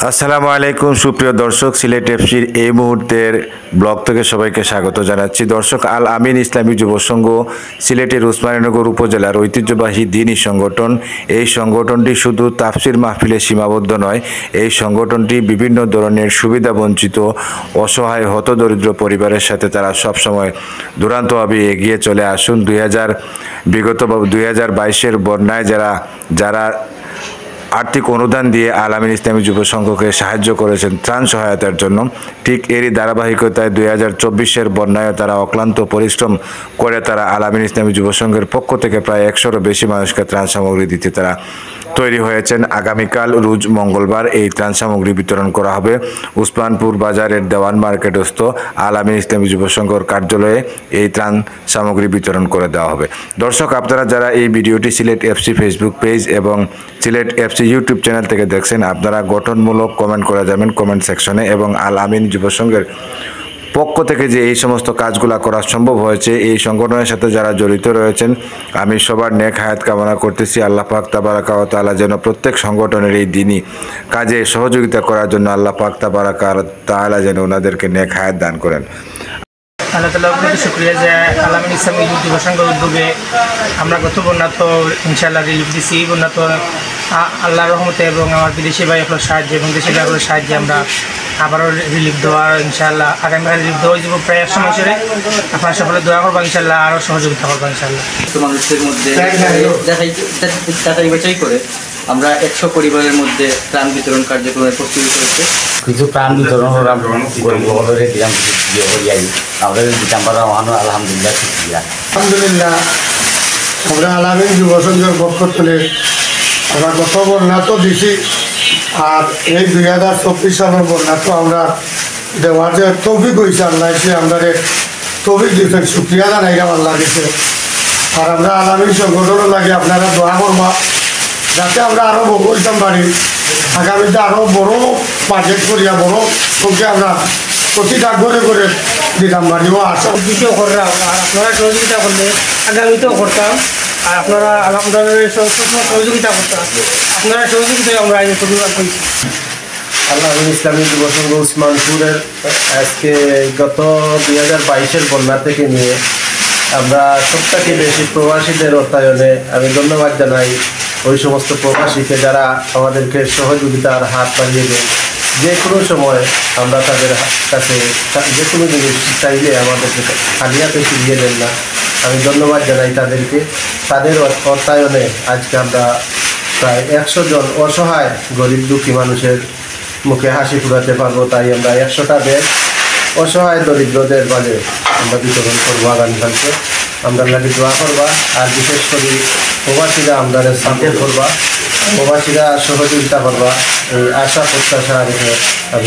আসসালামু আলাইকুম সুপ্রিয় দর্শক, সিলেট এফসির এই মুহূর্তের ব্লগ থেকে সবাইকে স্বাগত জানাচ্ছি। দর্শক, আল আমিন ইসলামী যুব সংঘ সিলেটের উসমানীনগর উপজেলার ঐতিহ্যবাহী দ্বীনী সংগঠন। এই সংগঠনটি শুধু তাফসির মাহফিলে সীমাবদ্ধ নয়, এই সংগঠনটি বিভিন্ন ধরনের সুবিধাবঞ্চিত অসহায় হতদরিদ্র পরিবারের সাথে তারা সবসময় দুরান্তভাবে এগিয়ে চলে আসুন। 2022-এর বন্যায় যারা আর্থিক অনুদান দিয়ে আল আমিন ইসলামী যুব সংঘকে সাহায্য করেছেন ত্রাণ সহায়তার জন্য, ঠিক এরই ধারাবাহিকতায় 2024-এর বন্যায় তারা অক্লান্ত পরিশ্রম করে তারা আল আমিন ইসলামী যুব সংঘের পক্ষ থেকে প্রায় 100-রও বেশি মানুষকে ত্রাণ সামগ্রী দিতে তারা তৈরি হয়েছেন। আগামীকাল রোজ মঙ্গলবার এই ত্রাণ সামগ্রী বিতরণ করা হবে উসমানপুর বাজারের দেওয়ান মার্কেটস্থ আল আমিন ইসলামী যুব সংঘর কার্যালয়ে। এই ত্রাণ সামগ্রী বিতরণ করে দেওয়া হবে। দর্শক, আপনারা যারা এই ভিডিওটি সিলেট এফসি ফেসবুক পেজ এবং সিলেট এফসি ইউটিউব চ্যানেল থেকে দেখছেন, আপনারা গঠনমূলক কমেন্ট করে যাবেন কমেন্ট সেকশনে, এবং আল আমিন যুব সংঘের পক্ষ থেকে যে এই সমস্ত কাজগুলো করা সম্ভব হয়েছে, এই সংগঠনের সাথে যারা জড়িত রয়েছেন, আমি সবার নেক হায়াত কামনা করতেছি। আল্লাহ পাক তাবারাকা ওয়া তাআলা যেন প্রত্যেক সংগঠনের এই দিনই কাজে সহযোগিতা করার জন্য আল্লাহ পাক তাবারাকা ওয়া তাআলা যেন ওনাদেরকে নেক হায়াত দান করেন। আল্লাহ তাআলার প্রতি শুকরিয়া যে আল আমিন ইসলামী যুব সংঘের উদ্যোগে আমরা গত বন্যা তো ইনশাআল্লাহ রিলিফ দিচ্ছি। এই বন্যা তো আল্লাহর রহমতে এবং আমার বিদেশি ভাই আপনার সাহায্যে এবং দেশি ভাইয়ের সাহায্যে আমরা আবারও রিলিফ দেওয়ার ইনশাআল্লাহ আগামীকাল রিলিফ দেওয়া যাব প্রায় 100 মাসের। আপনারা সকলে দোয়া করবেন ইনশাআল্লাহ, আরও সহযোগিতা করবেন ইনশাআল্লাহ। মানুষের মধ্যে যাচাই বাছাই করে আমরা 100 পরিবারের মধ্যে ত্রাণ বিতরণ কার্যক্রমের প্রস্তুতি করেছে। কিছু ত্রাণ বিতরণ আলহামদুলিল্লাহ আমরা আল আমিন যুব সংঘের পক্ষ থেকে আমরা গত বন্যা তো দিছি, আর এই 2024 সালের বন্যা তো আমরা দেওয়ার যে তৌফিক হয়েছে আল্লাহ এসে আমরা তৌফিক দিয়েছেন, শুক্রিয়া জানাই আল্লাহ দিছে। আর আমরা আল আমিন সংগঠনের লাগে আপনারা দোয়া করবা যাতে আমরা আরও বড় হইতাম পারি, আগামীতে আরও বড় বাজেট করিয়া বড় সংখ্যা আমরা প্রতিটা করে করে দিতাম পারি। ও আশা দ্বিতীয় করলাম, আর আপনারা সহযোগিতা করলে আগামীতেও করতাম, আর আপনারা আমাদের সহযোগিতা করতাম। আপনারা সহযোগিতায় আমরা আজ প্রতিবাদ করেছি। আল আমিন ইসলামী যুব সংঘ উসমানপুরের আজকে গত 2022-এর বন্যা থেকে নিয়ে আমরা সবথেকে বেশি প্রবাসীদের অর্থায়নে আমি ধন্যবাদ জানাই ওই সমস্ত প্রবাসীকে যারা আমাদেরকে সহযোগিতার হাত বাড়িয়ে দেন। যে কোনো সময় আমরা তাদের কাছে যে কোনো জিনিস চাইলে আমাদেরকে খালি হাতে ফিরিয়ে দেন না। আমি ধন্যবাদ জানাই তাদেরকে। তাদের অর্থায়নে আজকে আমরা প্রায় 100 জন অসহায় গরিব দুঃখী মানুষের মুখে হাসি ফুটাতে পারবো। তাই আমরা 100টা ব্যাগ অসহায় দরিদ্রদের মাঝে আমরা বিতরণ করবো আগামীকালকে। আমরা লাগে দোয়া করবা, আর বিশেষ করে প্রবাসীরা আমরা সাপোর্ট করবা, প্রবাসীরা সহযোগিতা করবা, এই আশা প্রত্যাশা রেখে আমি